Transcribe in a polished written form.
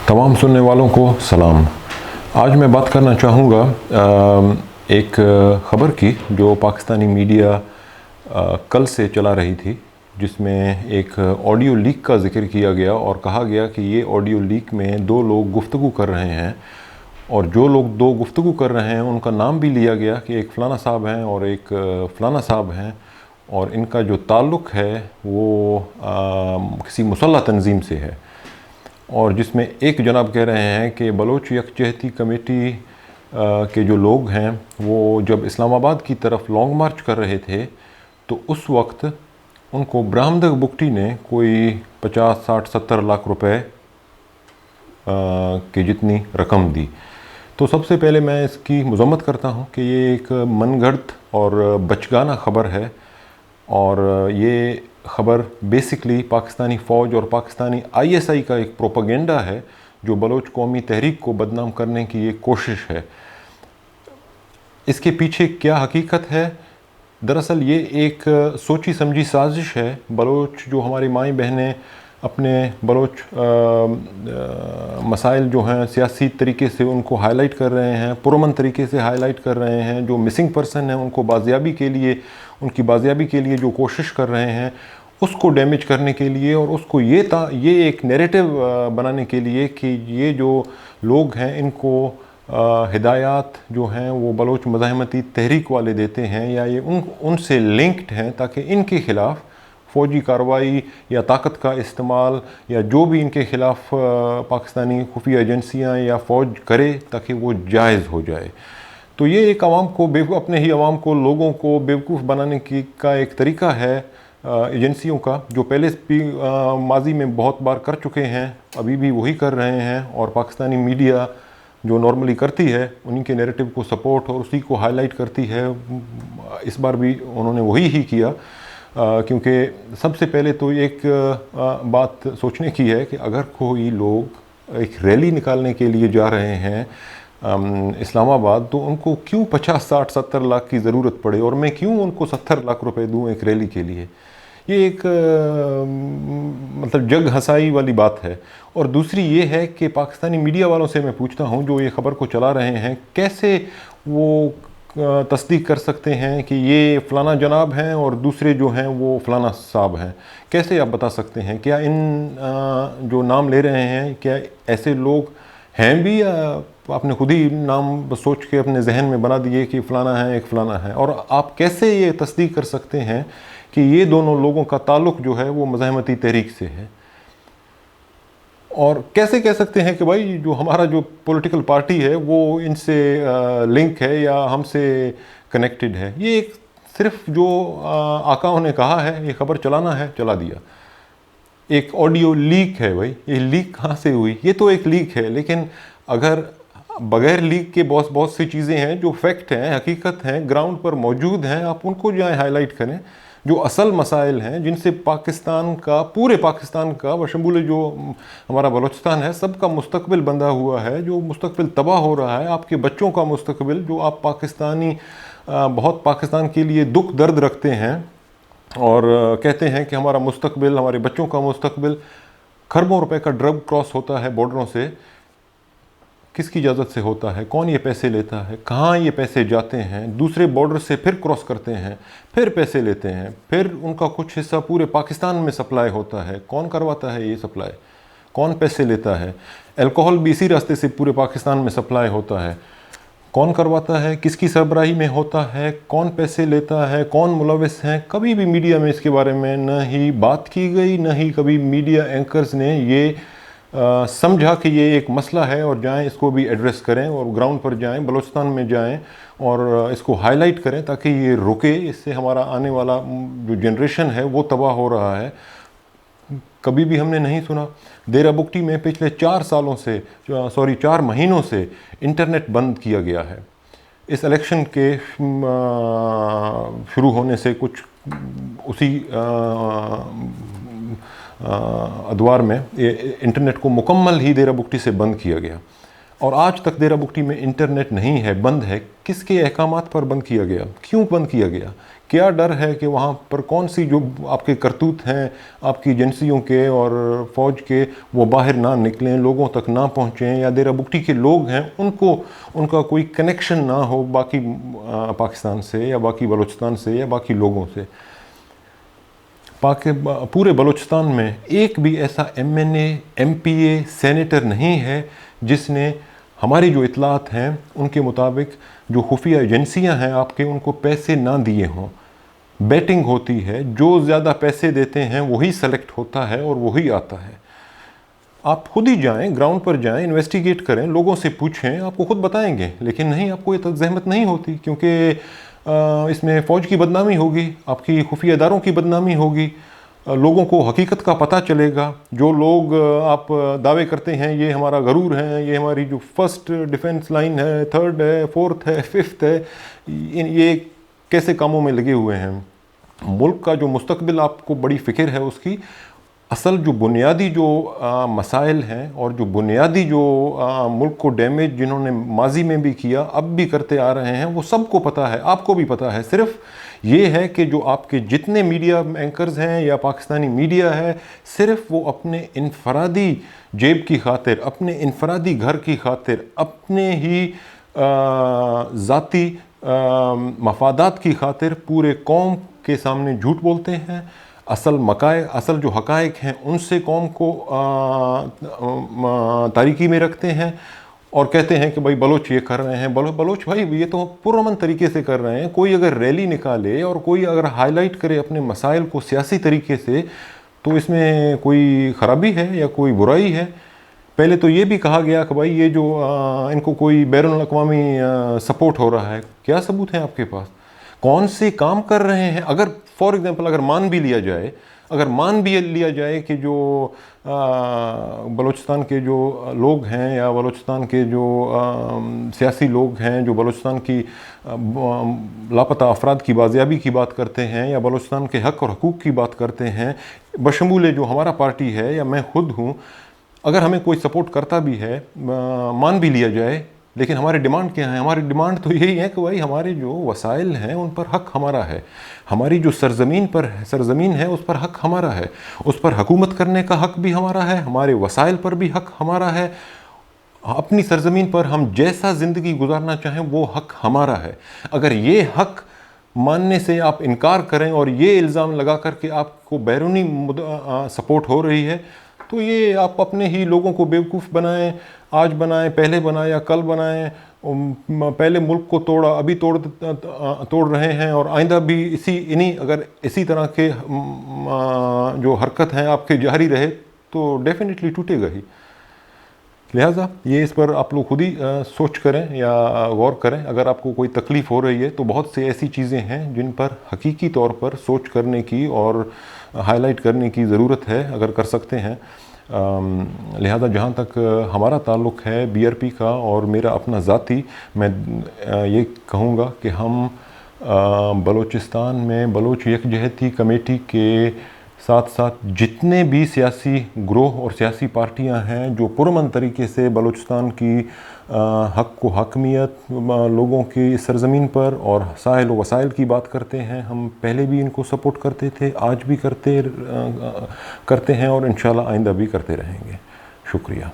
तमाम सुनने वालों को सलाम। आज मैं बात करना चाहूँगा एक ख़बर की जो पाकिस्तानी मीडिया कल से चला रही थी, जिसमें एक ऑडियो लीक का ज़िक्र किया गया और कहा गया कि ये ऑडियो लीक में दो लोग गुफ्तगू कर रहे हैं, और जो लोग दो गुफ्तगू कर रहे हैं उनका नाम भी लिया गया कि एक फ़लाना साहब हैं और एक फ़लाना साहब हैं, और इनका जो ताल्लुक़ है वो किसी मुसल्लह तंजीम से है। और जिसमें एक जनाब कह रहे हैं कि बलोच यकजहती कमेटी के जो लोग हैं वो जब इस्लामाबाद की तरफ लॉन्ग मार्च कर रहे थे तो उस वक्त उनको बरामदग बुगटी ने कोई 50, 60, 70 लाख रुपए की जितनी रकम दी। तो सबसे पहले मैं इसकी मज़म्मत करता हूँ कि ये एक मनगढ़ंत और बचगाना ख़बर है, और ये ख़बर बेसिकली पाकिस्तानी फ़ौज और पाकिस्तानी ISI का एक प्रोपेगेंडा है जो बलोच कौमी तहरीक को बदनाम करने की एक कोशिश है। इसके पीछे क्या हकीकत है? दरअसल ये एक सोची समझी साजिश है। बलोच जो हमारी माई बहनें अपने बलोच मसाइल जो हैं सियासी तरीके से उनको हाईलाइट कर रहे हैं, पुरअमन तरीके से हाईलाइट कर रहे हैं, जो मिसिंग पर्सन हैं उनको बाजियाबी के लिए, उनकी बाजियाबी के लिए जो कोशिश कर रहे हैं उसको डैमेज करने के लिए, और उसको ये एक नैरेटिव बनाने के लिए कि ये जो लोग हैं इनको हिदायत जो हैं वो बलोच मज़ाहमती तहरीक वाले देते हैं या ये उनसे लिंक्ड हैं, ताकि इनके ख़िलाफ़ फ़ौजी कार्रवाई या ताकत का इस्तेमाल या जो भी इनके ख़िलाफ़ पाकिस्तानी खुफिया एजेंसियाँ या फ़ौज करे ताकि वो जायज़ हो जाए। तो ये एक आवाम को अपने ही आवाम को, लोगों को बेवकूफ़ बनाने का एक तरीका है एजेंसियों का, जो पहले भी माजी में बहुत बार कर चुके हैं, अभी भी वही कर रहे हैं, और पाकिस्तानी मीडिया जो नॉर्मली करती है उन्हीं के नैरेटिव को सपोर्ट और उसी को हाईलाइट करती है। इस बार भी उन्होंने वही ही किया, क्योंकि सबसे पहले तो एक बात सोचने की है कि अगर कोई लोग एक रैली निकालने के लिए जा रहे हैं इस्लामाबाद, तो उनको क्यों 50, 60, 70 लाख की ज़रूरत पड़े, और मैं क्यों उनको 70 लाख रुपए दूं एक रैली के लिए? ये एक मतलब जग हंसाई वाली बात है। और दूसरी ये है कि पाकिस्तानी मीडिया वालों से मैं पूछता हूँ जो ये ख़बर को चला रहे हैं, कैसे वो तस्दीक कर सकते हैं कि ये फ़लाना जनाब हैं और दूसरे जो हैं वो फ़लाना साहब हैं? कैसे आप बता सकते हैं? क्या इन जो नाम ले रहे हैं क्या ऐसे लोग हैं भी, या आपने खुद ही नाम सोच के अपने जहन में बना दिए कि फ़लाना है एक फ़लाना है? और आप कैसे ये तस्दीक कर सकते हैं कि ये दोनों लोगों का ताल्लुक़ जो है वो मज़ाहमती तहरीक से है? और कैसे कह सकते हैं कि भाई जो हमारा जो पॉलिटिकल पार्टी है वो इनसे लिंक है या हमसे कनेक्टेड है? ये एक सिर्फ जो आकाओं ने कहा है, ये ख़बर चलाना है, चला दिया। एक ऑडियो लीक है भाई, ये लीक कहाँ से हुई? ये तो एक लीक है, लेकिन अगर बगैर लीक के बहुत सी चीज़ें हैं जो फैक्ट हैं, हकीकत हैं, ग्राउंड पर मौजूद हैं, आप उनको जाएँ हाईलाइट करें। जो असल मसाइल हैं जिनसे पाकिस्तान का, पूरे पाकिस्तान का बशमूल जो हमारा बलूचिस्तान है, सबका मुस्तकबिल बंधा हुआ है, जो मुस्तकबिल तबाह हो रहा है, आपके बच्चों का मुस्तकबिल, जो आप पाकिस्तानी बहुत पाकिस्तान के लिए दुख दर्द रखते हैं और कहते हैं कि हमारा मुस्तकबिल, हमारे बच्चों का मुस्तकबिल। खरबों रुपए का ड्रग क्रॉस होता है बॉर्डरों से, किसकी इजाज़त से होता है? कौन ये पैसे लेता है? कहाँ ये पैसे जाते हैं? दूसरे बॉर्डर से फिर क्रॉस करते हैं, फिर पैसे लेते हैं, फिर उनका कुछ हिस्सा पूरे पाकिस्तान में सप्लाई होता है। कौन करवाता है ये सप्लाई? कौन पैसे लेता है? अल्कोहल भी इसी रास्ते से पूरे पाकिस्तान में सप्लाई होता है। कौन करवाता है? किसकी सरबराही में होता है? कौन पैसे लेता है? कौन मुलविस हैं? कभी भी मीडिया में इसके बारे में न ही बात की गई, न ही कभी मीडिया एंकर्स ने ये समझा कि ये एक मसला है और जाएं इसको भी एड्रेस करें, और ग्राउंड पर जाएं, बलूचिस्तान में जाएं और इसको हाईलाइट करें ताकि ये रुके। इससे हमारा आने वाला जो जनरेशन है वो तबाह हो रहा है। कभी भी हमने नहीं सुना। देरा बुगटी में पिछले 4 महीनों से इंटरनेट बंद किया गया है। इस इलेक्शन के शुरू होने से कुछ उसी अदवार में इंटरनेट को मुकम्मल ही देरा बुगटी से बंद किया गया, और आज तक देरा बुगटी में इंटरनेट नहीं है, बंद है। किसके अहकामात पर बंद किया गया? क्यों बंद किया गया? کیا ڈر ہے کہ وہاں پر کون سی جو آپ کے کرتوت ہیں آپ کی ایجنسیوں کے اور فوج کے وہ باہر نہ نکلیں، لوگوں تک نہ پہنچیں، یا دیرہ بگٹی کے لوگ ہیں ان کا کوئی کنیکشن نہ ہو باقی پاکستان سے یا باقی بلوچستان سے یا باقی لوگوں سے۔ پورے بلوچستان میں ایک بھی ایسا ایم این اے، ایم پی اے، سینیٹر نہیں ہے جس نے ہماری جو اطلاعات ہیں ان کے مطابق جو خفیہ ایجنسیاں ہیں آپ کے ان کو پیسے نہ دیے ہوں۔ بیٹنگ ہوتی ہے، جو زیادہ پیسے دیتے ہیں وہی سلیکٹ ہوتا ہے اور وہی آتا ہے۔ آپ خود ہی جائیں، گراؤنڈ پر جائیں، انویسٹیگیٹ کریں، لوگوں سے پوچھیں، آپ کو خود بتائیں گے، لیکن نہیں، آپ کو یہ زحمت نہیں ہوتی، کیونکہ اس میں فوج کی بدنامی ہوگی، آپ کی خفیہ اداروں کی بدنامی ہوگی، لوگوں کو حقیقت کا پتہ چلے گا۔ جو لوگ آپ دعوے کرتے ہیں یہ ہمارا غرور ہے، یہ ہماری جو فرسٹ ڈیفنس لائن ہے، تھرڈ ہے، فورتھ ہے، ففتھ ہے، یہ کیسے کاموں میں لگے ہوئے ہیں۔ ملک کا جو مستقبل آپ کو بڑی فکر ہے اس کی، اصل جو بنیادی جو مسائل ہیں اور جو بنیادی جو ملک کو ڈیمیج جنہوں نے ماضی میں بھی کیا اب بھی کرتے آ رہے ہیں، وہ سب کو پتہ ہے، آپ کو بھی پتہ ہے۔ صرف یہ ہے کہ جو آپ کے جتنے میڈیا اینکرز ہیں یا پاکستانی میڈیا ہے، صرف وہ اپنے انفرادی جیب کی خاطر، اپنے انفرادی گھر کی خاطر، اپنے ہی ذاتی مفادات کی خاطر پورے قوم کے سامنے جھوٹ بولتے ہیں۔ اصل جو حقائق ہیں ان سے قوم کو تاریکی میں رکھتے ہیں اور کہتے ہیں کہ بھائی بلوچ یہ کر رہے ہیں، بلوچ بھائی یہ تو پرامن طریقے سے کر رہے ہیں۔ کوئی اگر ریلی نکالے اور کوئی اگر ہائی لائٹ کرے اپنے مسائل کو سیاسی طریقے سے، تو اس میں کوئی خرابی ہے یا کوئی برائی ہے؟ پہلے تو یہ بھی کہا گیا کہ بھائی یہ جو ان کو کوئی بین الاقوامی سپورٹ ہو رہا ہے، کیا ثبوت ہیں آپ کے پاس؟ کون سے کام کر رہے ہیں؟ اگر فار ایگزامپل اگر مان بھی لیا جائے کہ جو بلوچستان کے جو لوگ ہیں یا بلوچستان کے جو سیاسی لوگ ہیں جو بلوچستان کی لاپتہ افراد کی بازیابی کی بات کرتے ہیں یا بلوچستان کے حق اور حقوق کی بات کرتے ہیں، بشمول جو ہمارا پارٹی ہے یا میں خود ہوں، اگر ہمیں کوئی سپورٹ کرتا بھی ہے، مان بھی لیا جائے، لیکن ہماری ڈیمانڈ کیا ہے؟ ہماری ڈیمانڈ تو یہی ہے کہ بھائی ہمارے جو وسائل ہیں ان پر حق ہمارا ہے، ہماری جو سرزمین ہے اس پر حق ہمارا ہے، اس پر حکومت کرنے کا حق بھی ہمارا ہے، ہمارے وسائل پر بھی حق ہمارا ہے، اپنی سرزمین پر ہم جیسا زندگی گزارنا چاہیں وہ حق ہمارا ہے۔ اگر یہ حق ماننے سے آپ انکار کریں اور یہ الزام لگا کر کے آپ کو بیرونی سپورٹ ہو رہی ہے، تو یہ آپ اپنے ہی لوگوں کو بیوقوف بنائیں، آج بنائیں، پہلے بنائیں یا کل بنائیں۔ پہلے ملک کو توڑا، ابھی توڑ رہے ہیں، اور آئندہ بھی اگر اسی طرح کے جو حرکت ہیں آپ کے جاری رہے تو ڈیفینیٹلی ٹوٹے گا ہی۔ لہٰذا یہ اس پر آپ لوگ خود ہی سوچ کریں یا غور کریں۔ اگر آپ کو کوئی تکلیف ہو رہی ہے تو بہت سے ایسی چیزیں ہیں جن پر حقیقی طور پر سوچ کرنے کی اور ہائی لائٹ کرنے کی ضرورت ہے، اگر کر سکتے ہیں۔ لہذا جہاں تک ہمارا تعلق ہے بی آر پی کا اور میرا اپنا ذاتی، میں یہ کہوں گا کہ ہم بلوچستان میں بلوچ یکجہتی کمیٹی کے ساتھ ساتھ جتنے بھی سیاسی گروہ اور سیاسی پارٹیاں ہیں جو پرامن طریقے سے بلوچستان کی حق و حاکمیت، لوگوں کی سرزمین پر اور ساحل و وسائل کی بات کرتے ہیں، ہم پہلے بھی ان کو سپورٹ کرتے تھے، آج بھی کرتے ہیں اور انشاءاللہ آئندہ بھی کرتے رہیں گے۔ شکریہ۔